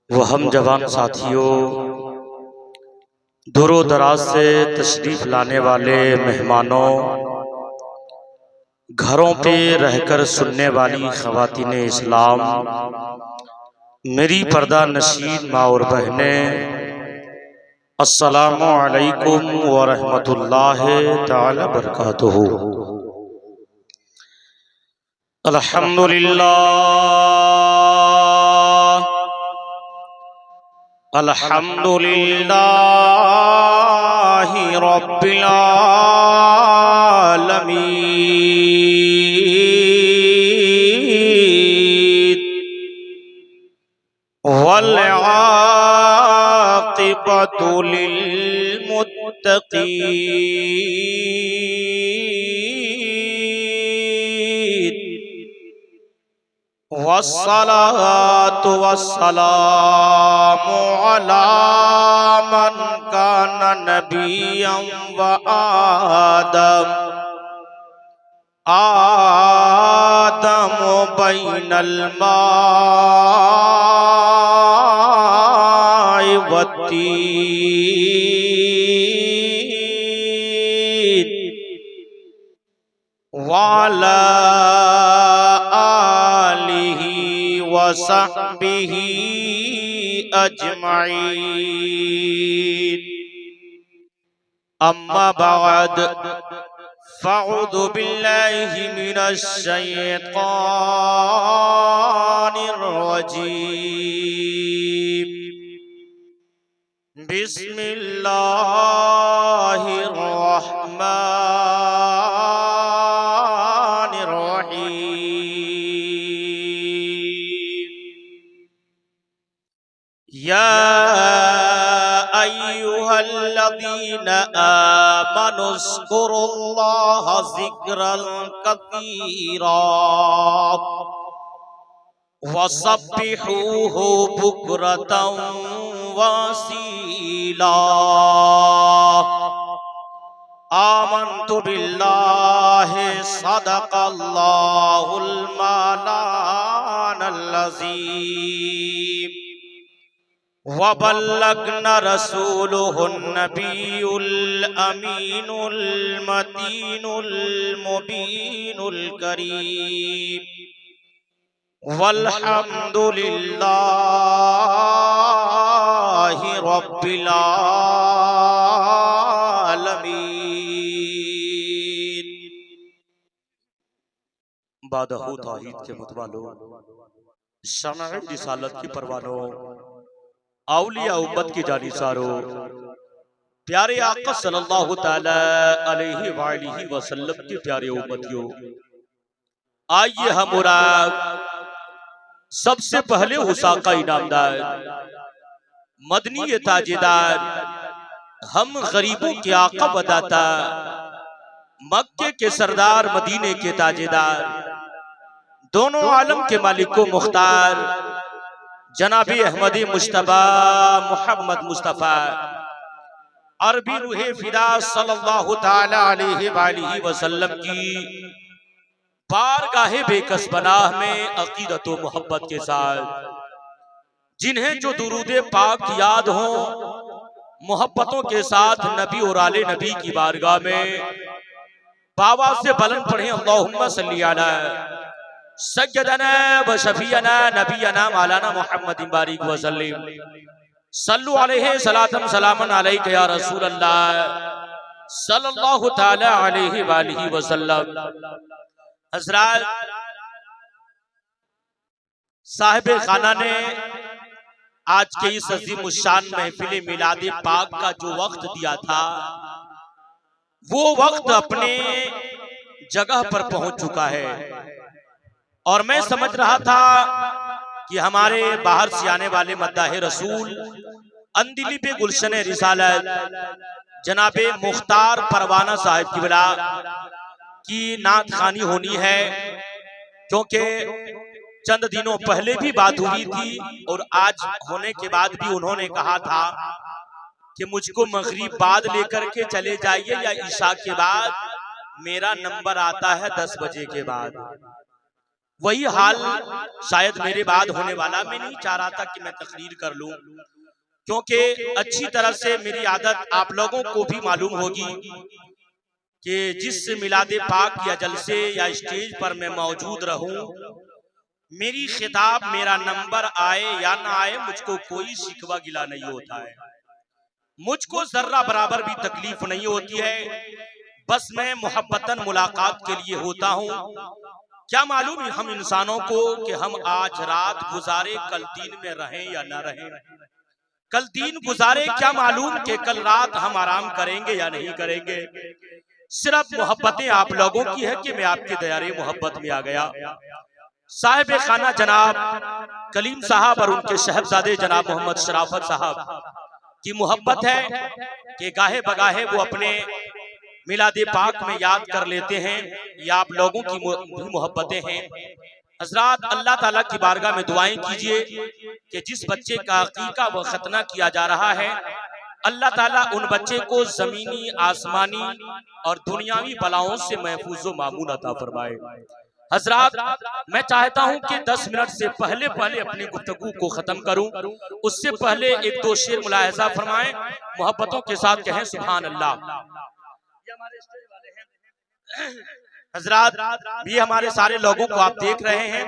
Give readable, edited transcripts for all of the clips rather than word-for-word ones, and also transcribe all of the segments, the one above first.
वो हम जवान साथियों, दूरो दराज से तशरीफ लाने वाले मेहमानों, घरों पे रहकर सुनने वाली ख़वातीन इस्लाम, मेरी पर्दा नशीन माँ और बहनें, अस्सलामु अलैकुम व रहमतुल्लाहि तआला बरकातुहू। अल्हम्दुलिल्लाह अल्हम्दुलिल्लाहि रब्बिल आलमीन वल आक़िबतु लिल मुत्तक़ीन वस्सलातु वस्सलामु अला मन काना नबिय्यन व आदम बैनल माइ वत्तीन वाला आलिही वसहबिही अजमईन। अम्मा बाद फ़अऊज़ु बिल्लाहि मिनश शैतानिर रजीम। बिस्मिल्लाहिर रहमानिर रहीम। या अय्युहल्लज़ीना आमनुज़्कुरुल्लाह ज़िक्रन कसीरा वसब्बिहूहु बुक्रतन वसीला। आमन्तु बिल्लाहि सदक़ल्लाहुल मौलानल अज़ीम वबल्लगना रसूलुहुन नबियुल अमीनुल मतीनुल मुबीनुल करीम वल्हम्दुलिल्लाहि रब्बिल आलमीन। बादहू तौहीद के मुतवालो, शमअ रिसालत की परवानो, औलिया उम्मत की जानिसारो, प्यारे आका सल्लल्लाहु ताला अलैहि वालिहि वसल्लम के प्यारे उम्मतियों, आइए हम और आप सबसे पहले हुसाका इनामदार, मदनी ताजेदार, हम गरीबों के आका बदाता, मक्के के सरदार, मदीने के ताजेदार, दोनों आलम के मालिको मुख्तार जनाबी अहमदी मुश्तबा मोहम्मद मुस्तफ़ा अरबी रूहे फिदा सल्लल्लाहु ताला अलैहि वसल्लम की बारगाहे बेकस पनाह में अकीदत व मोहब्बत के साथ जिन्हें जो दुरूदे पाक याद हो, मोहब्बतों के साथ नबी और आले नबी की बारगाह में बाबा से बुलंद पढ़े अल्लाहुम्मा सल्ली अला सय्यदना व शफीअना नबीना मौलाना मुहम्मदिन बारिक व सल्लिम सल्लु अलैहि सलातन सलामन अलैका या रसूल अल्लाह सल्लल्लाहु ताला अलैहि वालिहि वसल्लम। हज़रात, साहिब खाना ने आज के इस अज़ीम शान महफिल मिलाद पाक का जो वक्त दिया था, वो वक्त अपने जगह पर पहुंच चुका है। और मैं समझ रहा था कि हमारे बाहर से आने वाले मद्दाहे रसूल अंदिली पे गुलशन रिसालत जनाबे मुख्तार परवाना साहिब की बिला की नात खानी होनी है, क्योंकि चंद दिनों पहले भी बात हुई थी और आज होने के बाद भी उन्होंने कहा था कि मुझको मगरिब बाद लेकर के चले जाइए या ईशा के बाद, मेरा नंबर आता है 10 बजे के बाद। वही हाल शायद मेरे बाद होने वाला। मैं नहीं चाह रहा था कि मैं तकरीर कर लूं, क्योंकि अच्छी तरह से मेरी आदत आप लोगों को भी मालूम होगी कि जिस मिलादे पाक या जलसे या स्टेज पर मैं मौजूद रहूं, मेरी खिताब मेरा नंबर आए या ना आए, मुझको कोई शिकवा गिला नहीं होता है, मुझको जर्रा बराबर भी तकलीफ नहीं होती है। बस मैं मोहब्बतन मुलाकात के लिए होता हूँ। क्या मालूम हम इंसानों को कि हम आज रात गुजारे कल दिन में रहें या ना रहें, कल दिन गुजारे क्या मालूम कि कल रात हम आराम करेंगे या नहीं करेंगे। सिर्फ मोहब्बतें आप लोगों की है कि मैं आपके दयारे मोहब्बत में आ गया। साहिब खाना जनाब कलीम साहब और उनके शहबजादे जनाब मोहम्मद शराफत साहब की मोहब्बत है कि गाहे बगाहे वो अपने मिलादे पाक में याद कर लेते हैं। या आप लोगों की भी मोहब्बतें हैं। हजरात, अल्लाह ताला की बारगाह में दुआएं कीजिए कि जिस बच्चे का अकीका व खतना किया जा रहा है, अल्लाह ताला उन बच्चे को जमीनी आसमानी और दुनियावी बलाओं से महफूज व मामून अता फरमाए। हजरात, मैं चाहता हूं कि 10 मिनट से पहले अपनी गुफ्तगू को खत्म करूं, उससे पहले एक दो शेर मुलाहिजा फरमाएं, मोहब्बतों के साथ कहें सुभान अल्लाह। हजरात, भी हमारे सारे लोगों को आप देख रहे हैं।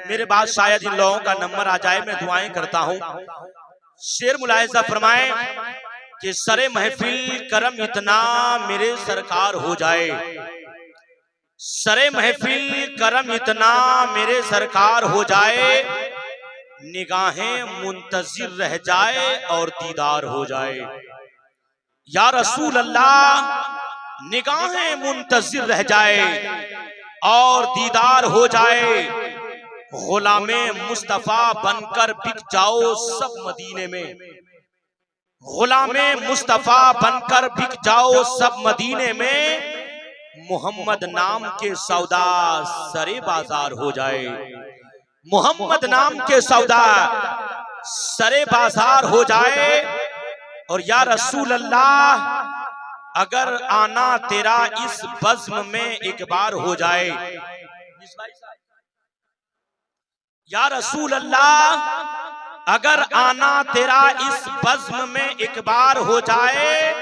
मेरे बाद शायद इन लोगों का नंबर आ जाए, मैं दुआएं करता हूं। शेर मुलाहिजा फरमाएं कि सरे महफिल करम इतना मेरे सरकार हो जाए, सरे महफिल करम इतना मेरे सरकार हो जाए, निगाहें मुंतजिर रह जाए और दीदार हो जाए। या रसूल अल्लाह, निगाहें मुंतजिर रह जाए और दीदार हो जाए, गुलामे मुस्तफा बनकर बिक जाओ सब मदीने में, गुलामे मुस्तफा बनकर बिक जाओ सब मदीने में, मोहम्मद नाम के सौदा सरे बाजार हो जाए, मोहम्मद नाम के सौदा सरे बाजार हो जाए। और या रसूल अल्लाह, अगर आना तेरा इस बज़्म में एक बार हो जाए, या रसूल अल्लाह, अगर आना तेरा इस बज़्म में एक बार हो जाए,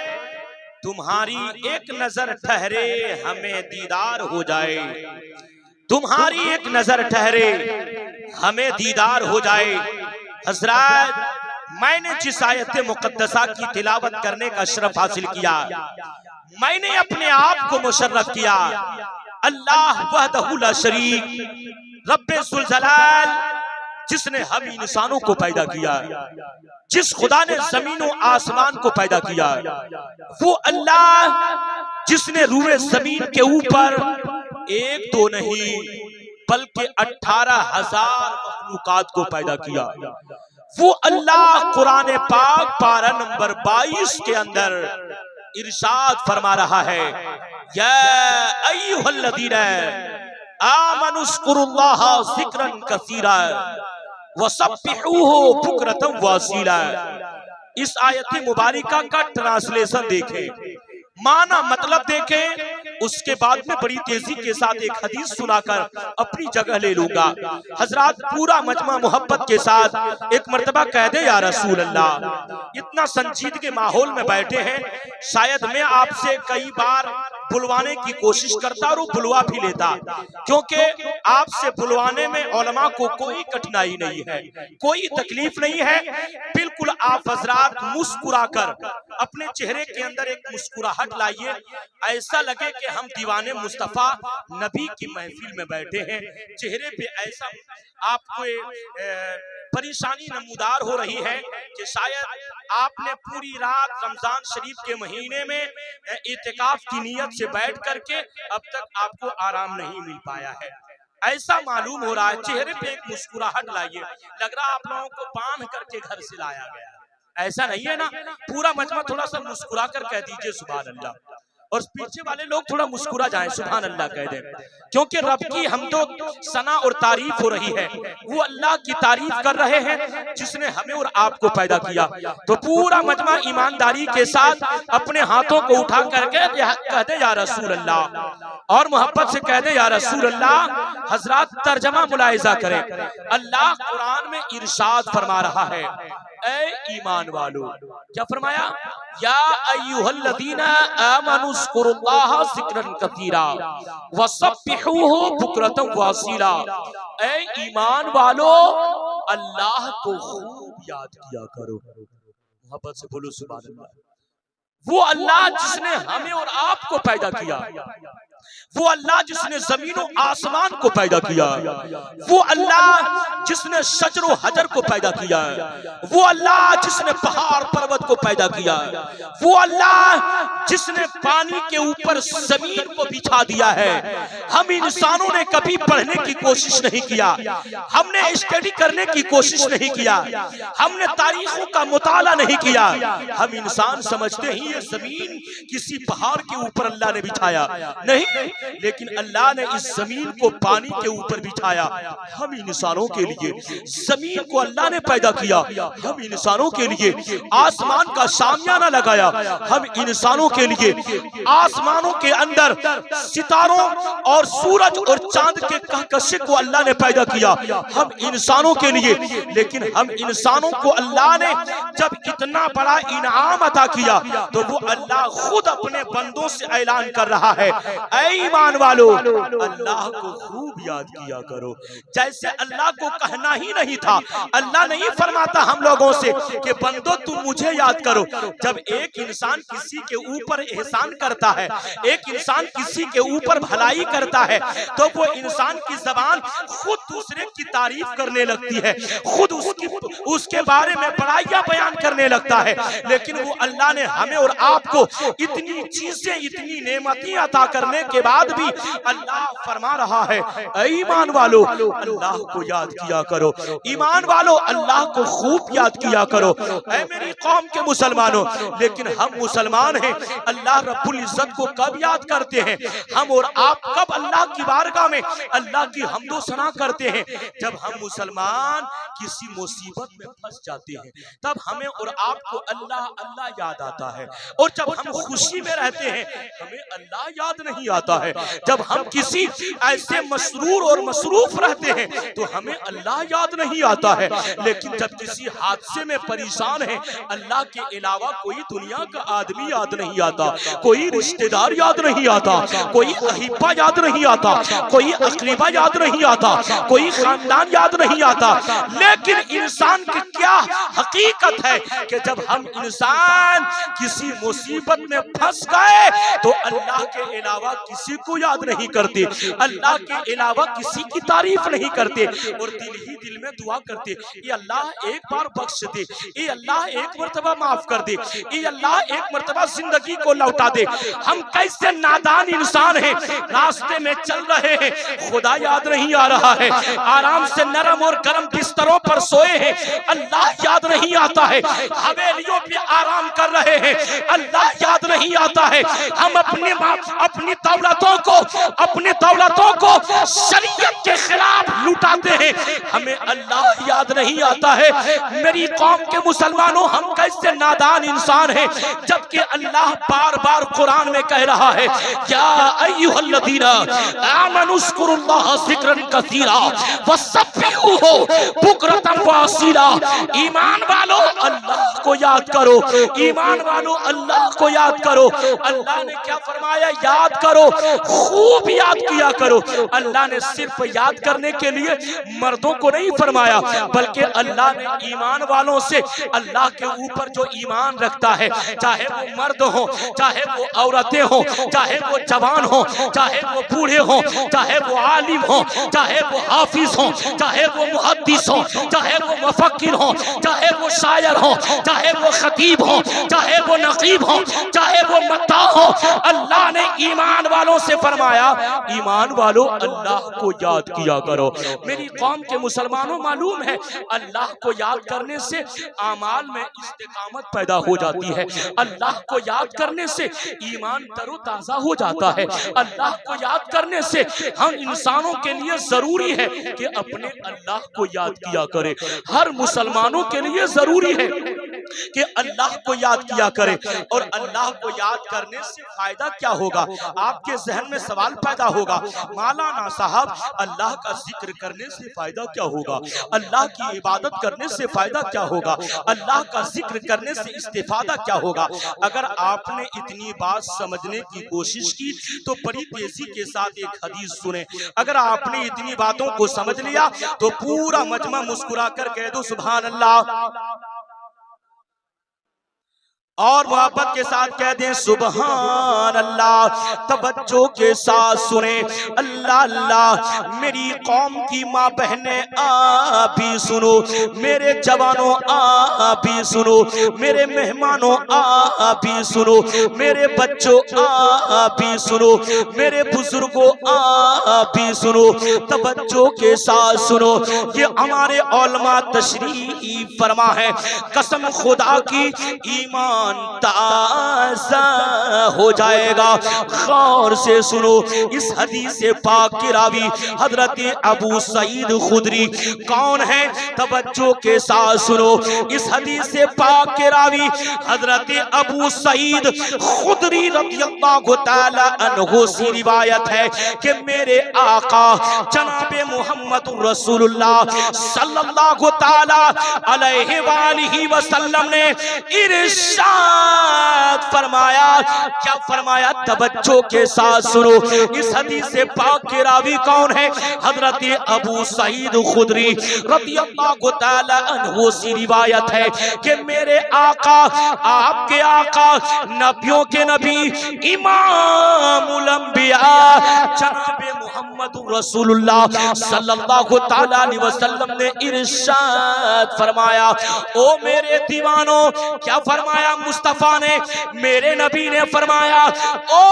तुम्हारी एक नजर ठहरे हमें दीदार हो जाए, तुम्हारी एक नजर ठहरे हमें दीदार हो जाए। हजरत, मैंने जिस आयत मुकद्दसा की तिलावत करने का शरफ हासिल किया, मैंने अपने आप को मुशर्रफ किया। अल्लाह वहदहु ला शरीक रब्बे जुल जलाल, जिसने हम इंसानों को पैदा किया, जिस खुदा ने जमीन और आसमान को पैदा किया, वो अल्लाह जिसने रूए जमीन के ऊपर एक दो नहीं बल्कि 18,000 मखलूकात को पैदा किया, वो अल्लाह कुरान पाक पारा नंबर 22 के अंदर इरशाद फरमा रहा है, या अय्युहल्लज़ीना आमनुस्कुरुल्लाह ज़िक्रन कसीरा वसब्बिहूहु बुक्रतन वसीला। इस आयत मुबारका का ट्रांसलेशन देखें, माना मतलब देखें, उसके बाद में बड़ी तेजी के साथ एक हदीस सुनाकर अपनी जगह ले लूंगा। हजरात, पूरा मजमा मोहब्बत के साथ एक मर्तबा कह दे या रसूल अल्लाह। इतना संजीदगी माहौल में बैठे हैं, शायद मैं आपसे कई बार बुलवाने की कोशिश करता और वो बुलवा भी लेता, क्योंकि आपसे बुलवाने में उलमा को कोई कठिनाई नहीं है, कोई तकलीफ नहीं है। बिल्कुल आप हजरात मुस्कुराकर अपने चेहरे के अंदर एक मुस्कुराहट लाइए, ऐसा लगे कि हम दीवाने मुस्तफा नबी की महफिल में बैठे हैं। चेहरे पे ऐसा आपको परेशानी नमूदार हो रही है कि शायद आपने पूरी रात रमजान शरीफ के महीने में इत्तिकाफ की नीयत से बैठ करके अब तक आपको आराम नहीं मिल पाया है, ऐसा मालूम हो रहा है। चेहरे पे एक मुस्कुराहट लाइए, लग रहा आप लोगों को बांध करके घर से लाया गया, ऐसा नहीं है ना। पूरा मजमा थोड़ा सा मुस्कुरा कर कह दीजिए सुभान अल्लाह। और पीछे वाले लोग थोड़ा मुस्कुरा जाएं, सुभान अल्लाह कह दें, क्योंकि रब की हमदो सना और तारीफ हो रही है। वो अल्लाह की तारीफ कर रहे हैं जिसने हमें और आपको पैदा किया। तो पूरा मजमा ईमानदारी के साथ अपने हाथों को उठा करके कह दे या रसूल अल्लाह, और मोहब्बत से कह दे या रसूल अल्लाह। हजरात तर्जमा मुलाहिजा करें, अल्लाह कुरान में इरशाद फरमा रहा है, ऐ ईमान वालो, क्या फरमाया? या अय्युहल्लज़ीना आमनुज़्कुरुल्लाह ज़िक्रन कसीरा वसब्बिहूहु बुक्रतन वासीला। ऐ ईमान वालो, अल्लाह को खूब याद किया करो। मोहब्बत से बोलो सुभान अल्लाह। वो अल्लाह जिसने हमें और आपको पैदा किया, वो अल्लाह जिसने जमीनों आसमान को पैदा किया, वो अल्लाह जिसने शजरो हजर को पैदा किया, वो अल्लाह जिसने पहाड़ पर्वत को पैदा किया, वो अल्लाह जिसने पानी के ऊपर जमीन को बिछा दिया है। हम इंसानों ने कभी पढ़ने की कोशिश नहीं किया, हमने स्टडी करने की कोशिश नहीं किया, हमने तारीखों का मुताला नहीं किया। हम इंसान समझते ही ये जमीन किसी पहाड़ के ऊपर अल्लाह ने बिछाया, नहीं, लेकिन अल्लाह ने इस जमीन को पानी के ऊपर बिठाया हम इंसानों के लिए। जमीन को अल्लाह ने पैदा किया हम इंसानों के लिए। आसमान का शामियाना लगाया हम इंसानों के लिए। आसमानों के अंदर सितारों और सूरज और चांद के कहकशे को अल्लाह ने पैदा किया हम इंसानों के लिए। लेकिन हम इंसानों को अल्लाह ने जब इतना बड़ा इनाम अता किया तो वो अल्लाह खुद अपने बंदों से ऐलान कर रहा है, ऐ ईमान वालो, अल्लाह को खूब याद किया करो। जैसे अल्लाह को कहना ही नहीं था, अल्लाह नहीं फरमाता हम लोगों से कि बंदो तुम मुझे याद करो। जब एक इंसान किसी के ऊपर एहसान करता है, एक इंसान किसी के ऊपर भलाई करता है, तो वो इंसान की जबान खुद दूसरे की तारीफ करने लगती है, खुद उसके बारे में बड़ाइयां बयान करने लगता है। लेकिन वो अल्लाह ने हमें और आपको इतनी चीजें, इतनी नेमतें अता करने के बाद भी अल्लाह फरमा रहा है, ऐ ईमान वालो, अल्लाह को याद किया करो। ईमान वालो, अल्लाह को खूब याद किया करो। ऐ मेरी कौम के मुसलमानों, लेकिन हम मुसलमान हैं, अल्लाह रब्बुल इज्जत को कब याद करते हैं? हम और आप कब अल्लाह की बारगाह में अल्लाह की हम्दो सना करते हैं? जब हम मुसलमान किसी मुसीबत में फंस जाते हैं, तब हमें और आपको अल्लाह अल्लाह याद आता है। और जब हम खुशी में रहते हैं, हमें अल्लाह याद नहीं आता है। जब हम किसी ऐसे मसरूर और मसरूफ रहते हैं तो हमें अल्लाह याद नहीं आता है। लेकिन जब किसी हादसे में परेशान है, अल्लाह के अलावा कोई दुनिया का आदमी याद नहीं आता, कोई रिश्तेदार याद नहीं आता, कोई अहिब्बा याद नहीं आता, कोई अकरीबा याद नहीं आता, कोई खानदान याद नहीं आता। लेकिन इंसान की क्या हकीकत है कि जब हम इंसान किसी मुसीबत में फंस गए तो अल्लाह के अलावा किसी को याद नहीं करते, अल्लाह के अलावा किसी की तारीफ नहीं करते, और दिल ही दिल में दुआ करते, ये अल्लाह एक बार बख्श दे, ये अल्लाह एक मर्तबा माफ कर दे, ये अल्लाह एक मर्तबा जिंदगी को लौटा दे। हम कैसे नादान इंसान हैं, रास्ते में चल रहे हैं, खुदा याद नहीं आ रहा है, आराम से नरम और गर्म बिस्तरों पर सोए हैं, अल्लाह याद नहीं आता है, हवेलियों पे आराम कर रहे हैं, अल्लाह याद नहीं आता है। हम अपनी दौलतों को शरीयत के खिलाफ लुटाते हैं, हमें अल्लाह याद नहीं आता है। मेरी कौम के मुसलमानों, हम कैसे नादान इंसान हैं, जबकि अल्लाह बार बार कुरान में कह रहा है, या अय्युहल्लज़ीना आमनुज़्कुरुल्लाह ज़िक्रन कसीरा वसब्बिहूहु बुक्रतन वासीला। ईमान वालों, अल्लाह को याद करो, ईमान वालों, अल्लाह को याद करो। अल्लाह ने क्या फरमाया? याद करो, खूब याद किया करो। अल्लाह ने सिर्फ याद करने के लिए मर्दों को नहीं फरमाया, बल्कि अल्लाह ने ईमान वालों से, अल्लाह के ऊपर जो ईमान रखता है, चाहे वो मर्द हो, चाहे वो औरतें हो, चाहे वो जवान हो, चाहे वो बूढ़े हो, चाहे वो आलिम हो, चाहे वो हाफिज हो, चाहे वो मुहद्दिस हो, चाहे वो मुफक्किर हो, चाहे वो शायर हो, चाहे वो खतीब हो, चाहे वो नकीब हो, चाहे वो मत्ता हो, अल्लाह ने ईमान वालों से फरमाया, ईमान वालों अल्लाह को याद किया करो। मेरी कौम के मुसलमानों, मालूम है अल्लाह को याद करने से आमाल में इस्तिकामत पैदा हो जाती है, अल्लाह को याद करने से ईमान तरोताजा हो जाता है, अल्लाह को याद करने से हम इंसानों के लिए जरूरी है कि अपने अल्लाह को याद किया करे। हर मुसलमानों के लिए जरूरी है कि अल्लाह को याद किया करे। और अल्लाह को याद करने से फायदा क्या होगा? आपके जहन में सवाल पैदा होगा, मौलाना साहब अल्लाह का जिक्र करने से फायदा क्या होगा, अल्लाह की इबादत करने से फायदा क्या होगा, अल्लाह का जिक्र करने से इस्तिफादा क्या होगा? अगर आपने इतनी बात समझने की कोशिश की तो बड़ी तेजी के साथ एक हदीस सुने। अगर आपने इतनी बातों को समझ लिया तो पूरा मजमा मुस्कुरा कर कह दो सुभान अल्लाह, और मोहब्बत के साथ कह दें सुभान अल्लाह। तवज्जो के साथ सुने, अल्लाह अल्लाह। मेरी कौम की माँ बहने आप भी सुनो, मेरे जवानों आप भी सुनो, मेरे मेहमानों आप भी सुनो, मेरे बच्चों आप भी सुनो, मेरे बुजुर्गों आप भी सुनो, तवज्जो के साथ सुनो। ये हमारे उलमा तशरीफ फरमा है, कसम खुदा की ईमान ताज़ा हो जाएगा। गौर से सुनो, इस हदीस पाक के रावी हजरत अबू सईद खुदरी कौन है? तवज्जो के साथ सुनो, इस हदीस पाक के रावी हजरत अबू सईद खुदरी रज़ियल्लाहु ताला अन्हु से रिवायत है कि मेरे आका जनाबे मोहम्मद रसूलुल्लाह सल्लल्लाहु ताला अलैहि वसल्लम ने इरशाद फरमाया। क्या फरमाया? तवज्जो के साथ सुनो, इस हदीस से पाक के रावी कौन है? हजरत अबू सईद खुदरी रज़ियल्लाहु ताला अन्हु से रिवायत है कि मेरे आका, आपके आका, नबियों के नबी, इमामुल अंबिया जनाबे मोहम्मद रसूलुल्लाह सल्लल्लाहु ताला अलैहि वसल्लम ने इरशाद फरमाया। ओ मेरे दीवानों, क्या फरमाया मुस्तफा ने? मेरे नबी ने फरमाया, ओ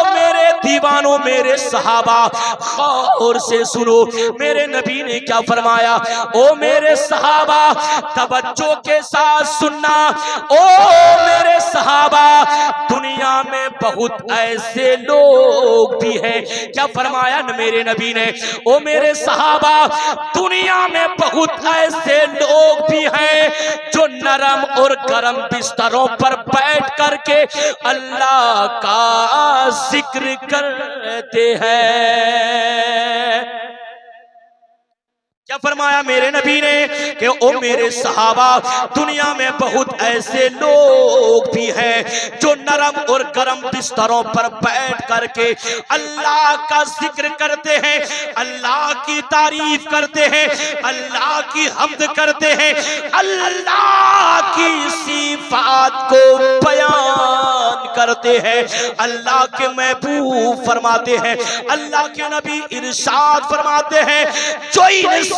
मेरे दीवानों, मेरे सहाबा, गौर से सुनो, मेरे नबी ने क्या फरमाया? ओ मेरे सहाबा, तवज्जो के साथ सुनना, ओ मेरे सहाबा, दुनिया में बहुत ऐसे लोग भी हैं। क्या फरमाया मेरे नबी ने? ओ मेरे सहाबा, दुनिया में बहुत ऐसे लोग भी हैं जो नरम और गरम बिस्तरों पर बैठ करके अल्लाह का जिक्र करते हैं। क्या फरमाया मेरे नबी ने कि ओ मेरे सहाबा, दुनिया में बहुत ऐसे लोग भी हैं जो नरम और गरम बिस्तरों पर बैठ करके अल्लाह का जिक्र करते हैं, अल्लाह की तारीफ करते हैं, अल्लाह की हम्द करते हैं, अल्लाह की सिफात को बयान करते हैं। अल्लाह के महबूब फरमाते हैं, अल्लाह के नबी इरशाद फरमाते हैं, जो इंसान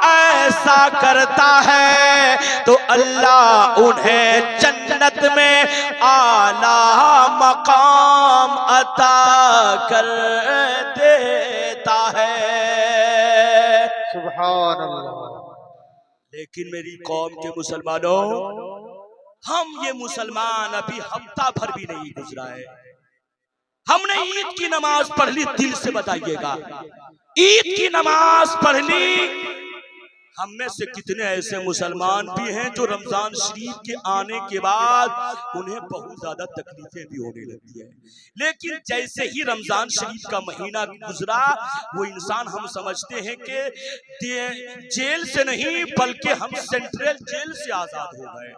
ऐसा करता है तो अल्लाह उन्हें जन्नत में आला मकाम अता कर देता है। सुभान अल्लाह। लेकिन मेरी कौम के मुसलमानों, हम ये मुसलमान अभी हफ्ता भर भी नहीं गुजरा है, हमने ईद की नमाज पढ़ ली। दिल से बताइएगा, ईद की नमाज पढ़ ली। हम में से कितने ऐसे मुसलमान भी हैं जो रमजान शरीफ के आने के बाद उन्हें बहुत ज्यादा तकलीफें भी होने लगती है, लेकिन जैसे ही रमजान शरीफ का महीना गुजरा, वो इंसान, हम समझते हैं कि जेल से नहीं बल्कि हम सेंट्रल जेल से आजाद हो गए।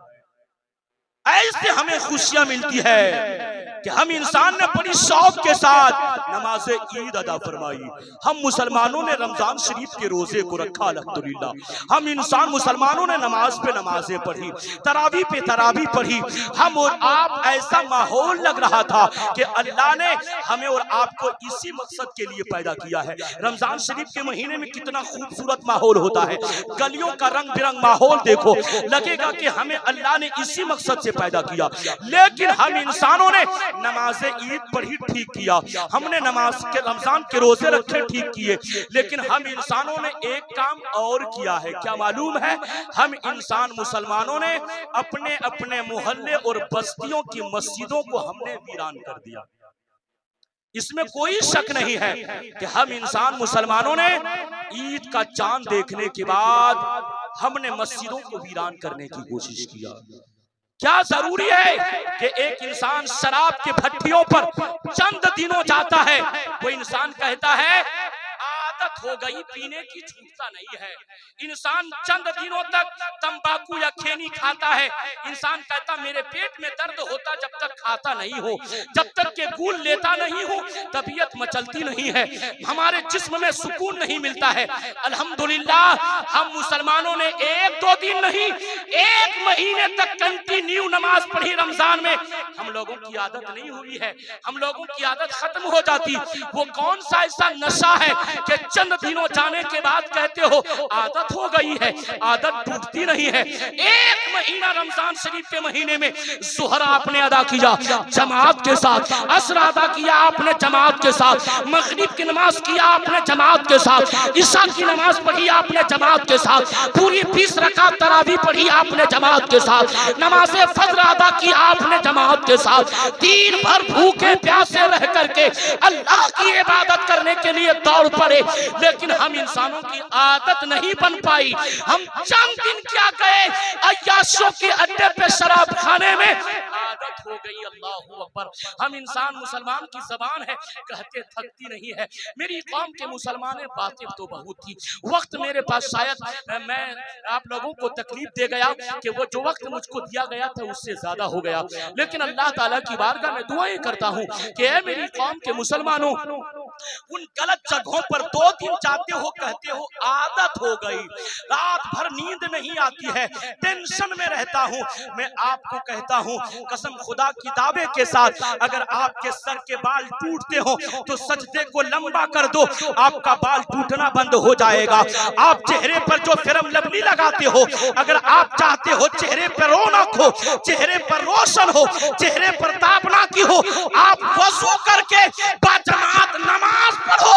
ऐसे हमें खुशियां मिलती है कि हम इंसान ने बड़ी शौक के साथ नमाज ईद अदा फरमाई। हम मुसलमानों ने रमजान शरीफ के रोजे को रखा अल्हम्दुलिल्लाह। हम इंसान मुसलमानों ने नमाज पे नमाजें पढ़ी, तरावी पे तरावी पढ़ी। हम और आप ऐसा माहौल लग रहा था कि अल्लाह ने हमें और आपको इसी मकसद के लिए पैदा किया है। रमजान शरीफ के महीने में कितना खूबसूरत माहौल होता है, गलियों का रंग बिरंग माहौल देखो, लगेगा कि हमें अल्लाह ने इसी मकसद से पैदा किया। लेकिन हम इंसानों ने नमाज ईद पढ़ी, ठीक किया, हमने नमाज के रमजान के रोजे रखे, ठीक किए, लेकिन हम इंसानों ने एक काम और किया है। क्या मालूम है? हम इंसान मुसलमानों ने अपने अपने मोहल्ले और बस्तियों की मस्जिदों को हमने वीरान कर दिया। इसमें कोई शक नहीं है कि हम इंसान मुसलमानों ने ईद का चांद देखने के बाद हमने मस्जिदों को वीरान करने की कोशिश किया। क्या जरूरी है कि एक इंसान शराब के भट्टियों पर चंद दिनों जाता है, वो इंसान कहता है आदत हो गई पीने की, छूटता नहीं है। इंसान चंद दिनों तक तंबाकू या खैनी खाता है, इंसान कहता मेरे पेट में दर्द होता जब तक खाता नहीं हो, जब तक के गुल लेता नहीं हो तबीयत मचलती नहीं है, हमारे जिस्म में सुकून नहीं मिलता है। अल्हम्दुलिल्लाह हम मुसलमानों ने एक दो दिन नहीं, एक महीने तक कंटिन्यू नमाज पढ़ी रमजान में। हम लोगों की आदत नहीं हुई है, हम लोगों की आदत खत्म हो जाती। वो कौन सा ऐसा नशा है कि चंद दिनों जाने के बाद कहते हो आदत हो गई है, आदत टूटती नहीं है। एक महीना रमजान शरीफ के महीने में ज़ोहर आपने अदा किया जमात के साथ, असर अदा किया आपने जमात के साथ, मगरिब की नमाज किया आपने जमात के साथ, इशा की नमाज पढ़ी आपने जमात के साथ, पूरी 20 रकात तरावी पढ़ी आपने जमात के साथ, नमाज फज्र अदा की आपने जमात के साथ, दिन भर भूखे प्यासे रह करके अल्लाह की इबादत करने के लिए दौड़ पड़े। लेकिन हम इंसानों की आदत नहीं बन पाई। हम चंद दिन क्या गए अय्याशों के अड्डे पे शराब खाने में, आदत हो गई। अल्लाहू अकबर। हम इंसान मुसलमान की जबान है, कहते थकती नहीं है। मेरी कौम के मुसलमान बातें तो बहुत थी, वक्त मेरे पास शायद मैं आप लोगों को तकलीफ दे गया कि वो जो वक्त मुझको दिया गया था उससे ज्यादा हो गया। लेकिन अल्लाह ताला की बारगाह में दुआएं करता हूँ कि ऐ मेरी कौम के मुसलमानों, उन गलत जगहों पर 2 दिन जाते हो, कहते हो आदत हो गई, रात भर नींद नहीं आती है, टेंशन में रहता हूँ। मैं आपको कहता हूँ कसम खुदा की दावे के साथ, अगर आपके सर के बाल टूटते हो तो सजदे को लंबा कर दो, आपका बाल टूटना बंद हो जाएगा। आप चेहरे पर जो फिल्म लवली लगाते हो, अगर आप चाहते हो चेहरे पर रौनक हो, चेहरे पर रोशन हो, चेहरे पर तापना की हो, आप वजू करके बाजमात नमाज पढ़ो,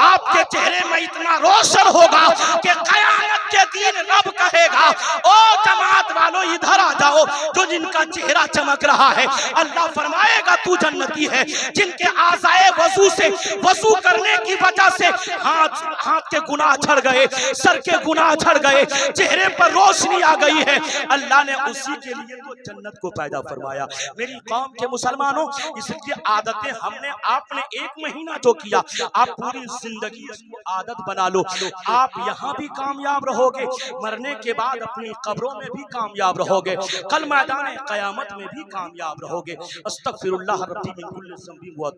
आपके चेहरे में इतना रोशन होगा कि कयामत के दिन रब कहेगा ओ जमात वालों इधर आ जाओ, जो जिनका चेहरा चमक रहा है अल्लाह फरमाएगा तू जन्नती है। जिनके आज़ाए वजू से वजू करने की वजह से हाथ के गुनाह झड़ गए, सर के गुनाह झड़ गए, चेहरे पर रोशनी आ गई है, अल्लाह ने उसी के लिए तो जन्नत को पैदा फरमाया। मेरी कौम के मुसलमानों, इसलिए आदतें हमने आपने एक महीना जो किया, आप पूरी जिंदगी इसको आदत बना लो। आप यहाँ भी कामयाब रहोगे, मरने के बाद अपनी कब्रों में भी कामयाब रहोगे, कल मैदान क़यामत में भी कामयाब रहोगे। अस्तगफिरुल्लाह रब्बी मिन कुल्लि ज़ंबिन व